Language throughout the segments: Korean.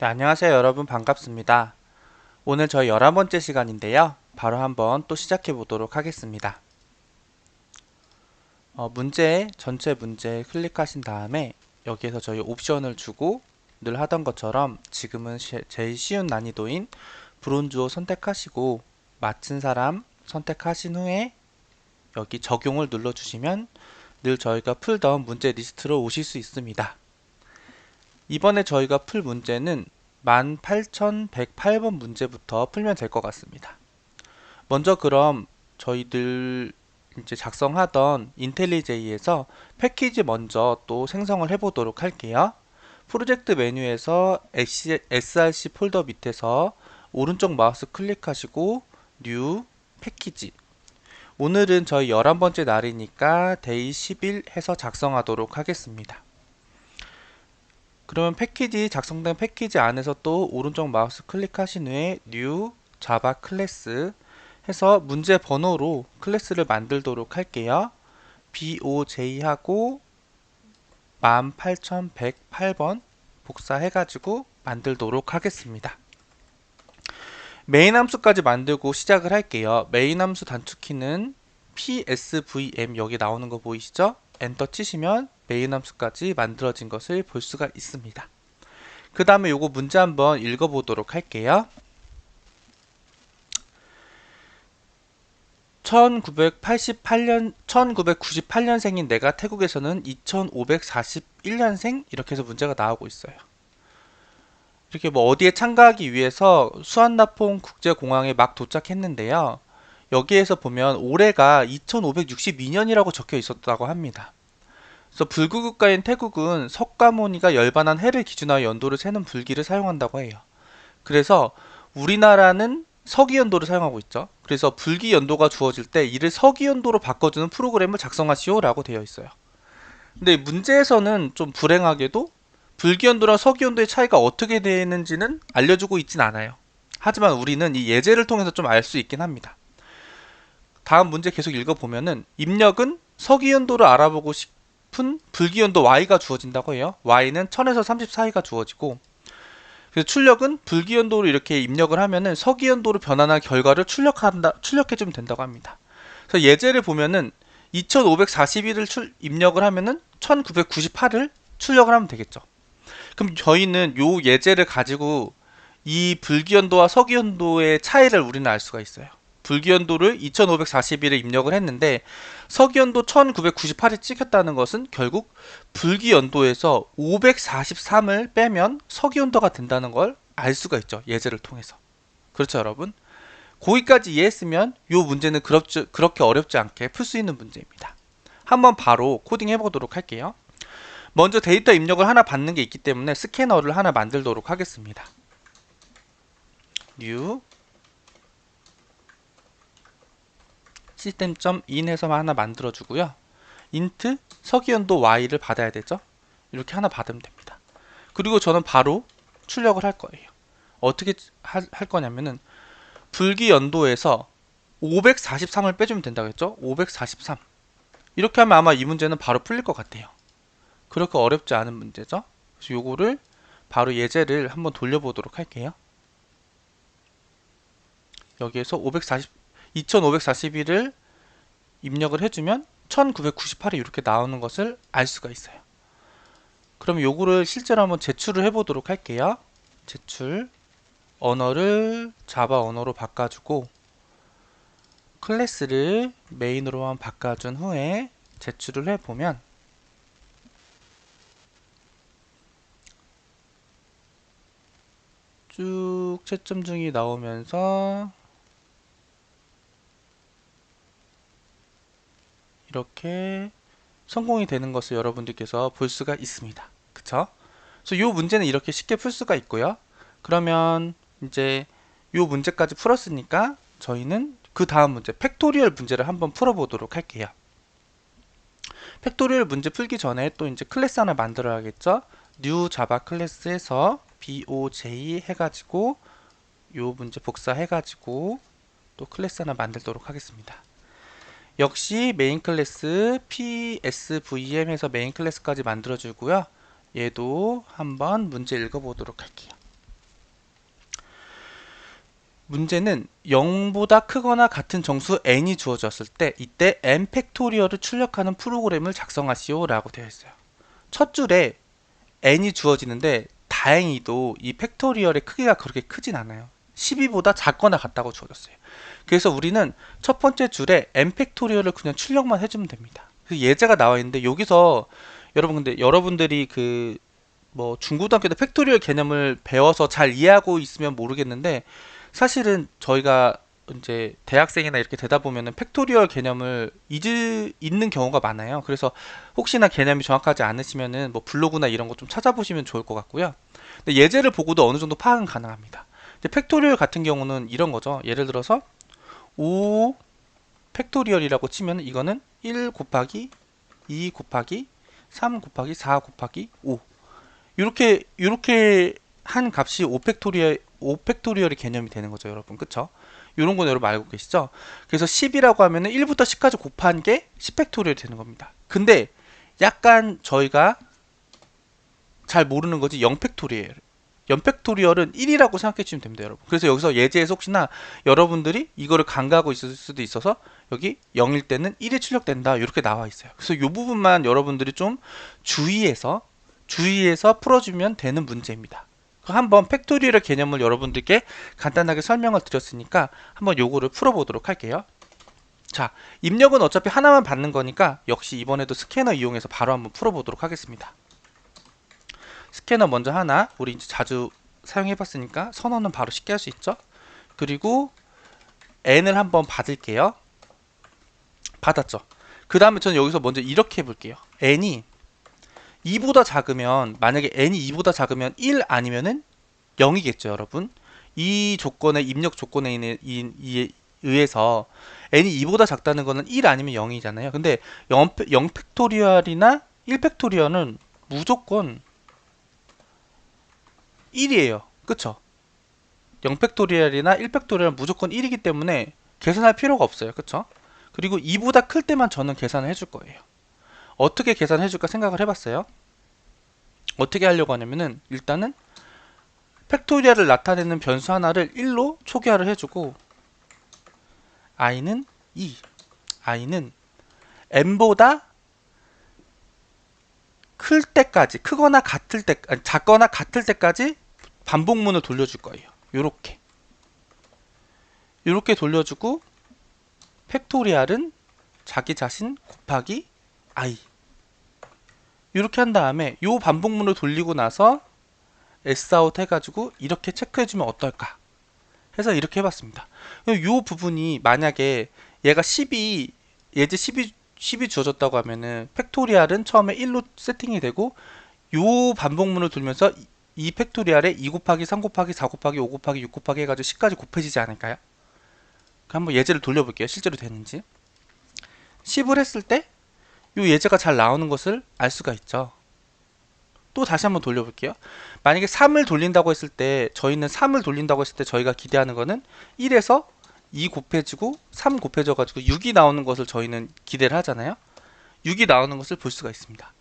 네, 안녕하세요 여러분, 반갑습니다. 오늘 저희 11번째 시간인데요. 바로 한번 또 시작해 보도록 하겠습니다. 전체 문제 클릭하신 다음에 여기에서 저희 옵션을 주고 늘 하던 것처럼 지금은 제일 쉬운 난이도인 브론즈を선택하시고 맞힌 사람 선택하신 후에 여기 적용을 눌러주시면 늘 저희가 풀던 문제 리스트로 오실 수 있습니다. 이번에 저희가 풀 문제는 18108번 문제부터 풀면 될 것 같습니다. 먼저 그럼 저희들 이제 작성하던 인텔리제이에서 패키지 먼저 또 생성을 해보도록 할게요. 프로젝트 메뉴에서 src 폴더 밑에서 오른쪽 마우스 클릭하시고 뉴 패키지. 오늘은 저희 11번째 날이니까 데이 10일 해서 작성하도록 하겠습니다. 그러면 작성된 패키지 안에서 또 오른쪽 마우스 클릭하신 후에 New Java 클래스 해서 문제 번호로 클래스를 만들도록 할게요. BOJ 하고 18108번 복사해가지고 만들도록 하겠습니다. 메인 함수까지 만들고 시작을 할게요. 메인 함수 단축키는 PSVM 여기 나오는 거 보이시죠? 엔터 치시면 메인 함수까지 만들어진 것을 볼 수가 있습니다. 그 다음에 요거 문제 한번 읽어보도록 할게요. 1998년생인 내가 태국에서는 2541년생 이렇게 해서 문제가 나오고 있어요. 이렇게 뭐 어디에 참가하기 위해서 수완나폰 국제공항에 막 도착했는데요. 여기에서 보면 올해가 2562년이라고 적혀 있었다고 합니다. 그래서 불구국가인 태국은 석가모니가 열반한 해를 기준하여 연도를 세는 불기를 사용한다고 해요. 그래서 우리나라는 서기연도를 사용하고 있죠. 그래서 불기연도가 주어질 때 이를 서기연도로 바꿔주는 프로그램을 작성하시오 라고 되어 있어요. 근데 문제에서는 좀 불행하게도 불기연도랑 서기연도의 차이가 어떻게 되는지는 알려주고 있진 않아요. 하지만 우리는 이 예제를 통해서 좀 알 수 있긴 합니다. 다음 문제 계속 읽어보면은 입력은 서기연도를 알아보고 싶은 불기연도 y가 주어진다고 해요. y는 1000에서 30 사이가 주어지고, 그래서 출력은 불기연도로 이렇게 입력을 하면은 서기연도로 변환한 결과를 출력해주면 된다고 합니다. 그래서 예제를 보면은 2541을 입력을 하면은 1998을 출력을 하면 되겠죠. 그럼 저희는 요 예제를 가지고 이 불기연도와 서기연도의 차이를 우리는 알 수가 있어요. 불기연도를 2541에 입력을 했는데 서기연도 1998이 찍혔다는 것은 결국 불기연도에서 543을 빼면 서기연도가 된다는 걸 알 수가 있죠. 예제를 통해서. 그렇죠, 여러분? 거기까지 이해했으면 이 문제는 그렇게 어렵지 않게 풀 수 있는 문제입니다. 한번 바로 코딩 해보도록 할게요. 먼저 데이터 입력을 하나 받는 게 있기 때문에 스캐너를 하나 만들도록 하겠습니다. new system.in 해서 하나 만들어주고요. int 서기연도 y를 받아야 되죠. 이렇게 하나 받으면 됩니다. 그리고 저는 바로 출력을 할 거예요. 어떻게 할 거냐면은 불기연도에서 543을 빼주면 된다고 했죠. 543 이렇게 하면 아마 이 문제는 바로 풀릴 것 같아요. 그렇게 어렵지 않은 문제죠. 그래서 요거를 바로 예제를 한번 돌려보도록 할게요. 여기에서 2541을 입력을 해주면 1998이 이렇게 나오는 것을 알 수가 있어요. 그럼 요거를 실제로 한번 제출을 해보도록 할게요. 제출 언어를 자바 언어로 바꿔주고 클래스를 메인으로만 바꿔준 후에 제출을 해보면 쭉 채점 중이 나오면서 이렇게 성공이 되는 것을 여러분들께서 볼 수가 있습니다. 그쵸? 그래서 이 문제는 이렇게 쉽게 풀 수가 있고요. 그러면 이제 이 문제까지 풀었으니까 저희는 그 다음 문제 팩토리얼 문제를 한번 풀어보도록 할게요. 팩토리얼 문제 풀기 전에 또 이제 클래스 하나 만들어야겠죠. new java 클래스에서 boj 해가지고 요 문제 복사해가지고 또 클래스 하나 만들도록 하겠습니다. 역시 메인 클래스 PSVM 해서 메인 클래스까지 만들어주고요. 얘도 한번 문제 읽어보도록 할게요. 문제는 0보다 크거나 같은 정수 n이 주어졌을 때 이때 n 팩토리얼을 출력하는 프로그램을 작성하시오 라고 되어 있어요. 첫 줄에 n이 주어지는데 다행히도 이 팩토리얼의 크기가 그렇게 크진 않아요. 12보다 작거나 같다고 주어졌어요. 그래서 우리는 첫 번째 줄에 n 팩토리얼을 그냥 출력만 해주면 됩니다. 그 예제가 나와 있는데 여기서 여러분 근데 여러분들이 그 뭐 중고등학교 때 팩토리얼 개념을 배워서 잘 이해하고 있으면 모르겠는데 사실은 저희가 이제 대학생이나 이렇게 되다 보면은 팩토리얼 개념을 잊는 경우가 많아요. 그래서 혹시나 개념이 정확하지 않으시면은 뭐 블로그나 이런 거 좀 찾아보시면 좋을 것 같고요. 근데 예제를 보고도 어느 정도 파악은 가능합니다. 이제 팩토리얼 같은 경우는 이런 거죠. 예를 들어서 5 팩토리얼이라고 치면 이거는 1 곱하기 2 곱하기 3 곱하기 4 곱하기 5 이렇게 한 값이 5팩토리얼의 개념이 되는 거죠, 여러분. 그쵸? 이런 건 여러분 알고 계시죠? 그래서 10이라고 하면은 1부터 10까지 곱한 게 10팩토리얼이 되는 겁니다. 근데 약간 저희가 잘 모르는 거지 0팩토리얼. 0팩토리얼은 1이라고 생각해 주시면 됩니다, 여러분. 그래서 여기서 예제에서 혹시나 여러분들이 이거를 간과하고 있을 수도 있어서 여기 0일 때는 1이 출력된다. 이렇게 나와 있어요. 그래서 이 부분만 여러분들이 좀 주의해서 풀어주면 되는 문제입니다. 한번 팩토리얼의 개념을 여러분들께 간단하게 설명을 드렸으니까 한번 요거를 풀어보도록 할게요. 자, 입력은 어차피 하나만 받는 거니까 역시 이번에도 스캐너 이용해서 바로 한번 풀어보도록 하겠습니다. 스캐너 먼저 하나, 우리 이제 자주 사용해봤으니까 선언은 바로 쉽게 할 수 있죠. 그리고 n을 한번 받을게요. 받았죠. 그 다음에 저는 여기서 먼저 이렇게 해볼게요. n이 2보다 작으면, 만약에 n이 2보다 작으면 1 아니면은 0이겠죠, 여러분. 이 조건의 입력 조건에 의해서 n이 2보다 작다는 거는 1 아니면 0이잖아요. 근데 0팩토리얼이나 1팩토리얼은 무조건 1이에요. 그쵸? 0팩토리얼이나 1팩토리얼은 무조건 1이기 때문에 계산할 필요가 없어요. 그쵸? 그리고 2보다 클 때만 저는 계산을 해줄 거예요. 어떻게 계산해 줄까 생각을 해봤어요. 어떻게 하려고 하냐면은 일단은 팩토리얼을 나타내는 변수 하나를 1로 초기화를 해주고 i는 2, i는 n보다 클 때까지, 크거나 같을 때, 아니, 작거나 같을 때까지 반복문을 돌려줄 거예요. 요렇게 돌려주고 팩토리얼은 자기 자신 곱하기 i 이렇게 한 다음에 요 반복문을 돌리고 나서 sout 해가지고 이렇게 체크해주면 어떨까 해서 이렇게 해봤습니다. 요 부분이 만약에 얘가 10이 예제 10이 주어졌다고 하면은 팩토리얼은 처음에 1로 세팅이 되고 요 반복문을 돌면서 이 팩토리얼에 2 곱하기 3 곱하기 4 곱하기 5 곱하기 6 곱하기 해가지고 10까지 곱해지지 않을까요? 한번 예제를 돌려볼게요. 실제로 되는지. 10을 했을 때 이 예제가 잘 나오는 것을 알 수가 있죠. 또 다시 한번 돌려볼게요. 만약에 3을 돌린다고 했을 때 저희는 3을 돌린다고 했을 때 저희가 기대하는 거는 1에서 2 곱해지고 3 곱해져 가지고 6이 나오는 것을 저희는 기대를 하잖아요. 6이 나오는 것을 볼 수가 있습니다.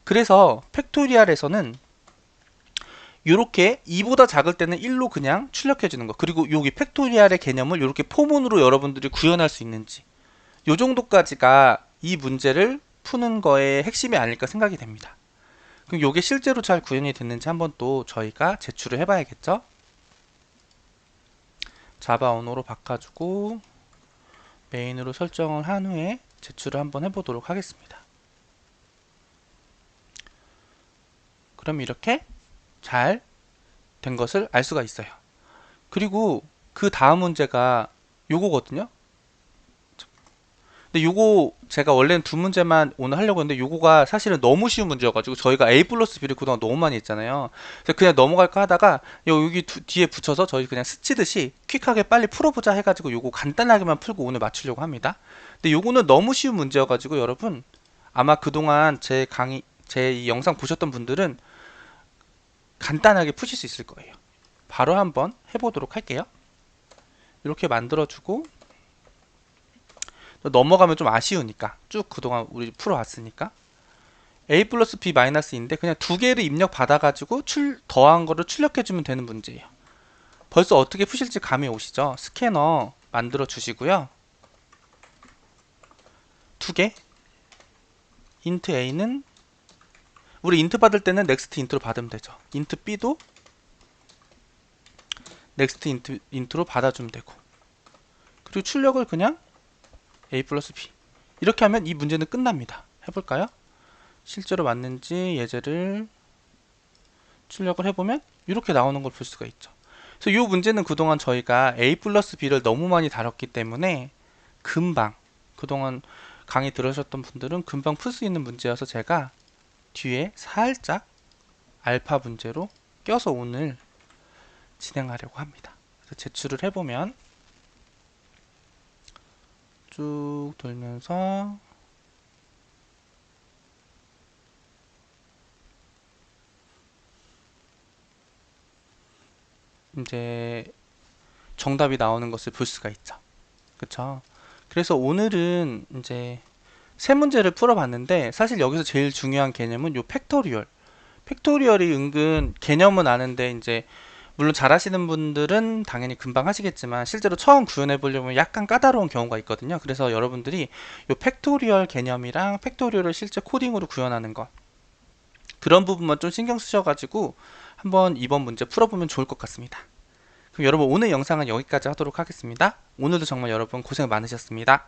그래서 팩토리얼에서는 이렇게 2보다 작을 때는 1로 그냥 출력해 주는 거. 그리고 여기 팩토리얼의 개념을 이렇게 포문으로 여러분들이 구현할 수 있는지 이 정도까지가 이 문제를 푸는 거의 핵심이 아닐까 생각이 됩니다. 그럼 이게 실제로 잘 구현이 됐는지 한번 또 저희가 제출을 해봐야겠죠. 자바 언어로 바꿔주고 메인으로 설정을 한 후에 제출을 한번 해보도록 하겠습니다. 그럼 이렇게 잘 된 것을 알 수가 있어요. 그리고 그 다음 문제가 요거거든요. 근데 요거 제가 원래는 두 문제만 오늘 하려고 했는데 요거가 사실은 너무 쉬운 문제여가지고 저희가 A 플러스 B를 그동안 너무 많이 했잖아요. 그래서 그냥 넘어갈까 하다가 여기 뒤에 붙여서 저희 그냥 스치듯이 퀵하게 빨리 풀어보자 해가지고 요거 간단하게만 풀고 오늘 마치려고 합니다. 근데 요거는 너무 쉬운 문제여가지고 여러분 아마 그동안 제 이 영상 보셨던 분들은 간단하게 푸실 수 있을 거예요. 바로 한번 해보도록 할게요. 이렇게 만들어주고 넘어가면 좀 아쉬우니까 쭉 그동안 우리 풀어왔으니까 a 플러스 b 마이너스인데 그냥 두 개를 입력 받아가지고 더한 거를 출력해주면 되는 문제예요. 벌써 어떻게 푸실지 감이 오시죠? 스캐너 만들어 주시고요. 두 개. int a는 우리 int 받을 때는 next int로 받으면 되죠. int b도 next int로 받아주면 되고, 그리고 출력을 그냥 a 플러스 b 이렇게 하면 이 문제는 끝납니다. 해볼까요? 실제로 맞는지 예제를 출력을 해보면 이렇게 나오는 걸 볼 수가 있죠. 그래서 이 문제는 그동안 저희가 a 플러스 b를 너무 많이 다뤘기 때문에 금방, 그동안 강의 들으셨던 분들은 금방 풀 수 있는 문제여서 제가 뒤에 살짝 알파 문제로 껴서 오늘 진행하려고 합니다. 그래서 제출을 해보면 쭉 돌면서 이제 정답이 나오는 것을 볼 수가 있죠. 그쵸? 그래서 오늘은 이제 세 문제를 풀어봤는데, 사실 여기서 제일 중요한 개념은 요 팩토리얼. 팩토리얼이 은근 개념은 아는데, 이제 물론 잘하시는 분들은 당연히 금방 하시겠지만 실제로 처음 구현해 보려면 약간 까다로운 경우가 있거든요. 그래서 여러분들이 요 팩토리얼 개념이랑 팩토리얼을 실제 코딩으로 구현하는 것, 그런 부분만 좀 신경 쓰셔가지고 한번 이번 문제 풀어보면 좋을 것 같습니다. 그럼 여러분, 오늘 영상은 여기까지 하도록 하겠습니다. 오늘도 정말 여러분 고생 많으셨습니다.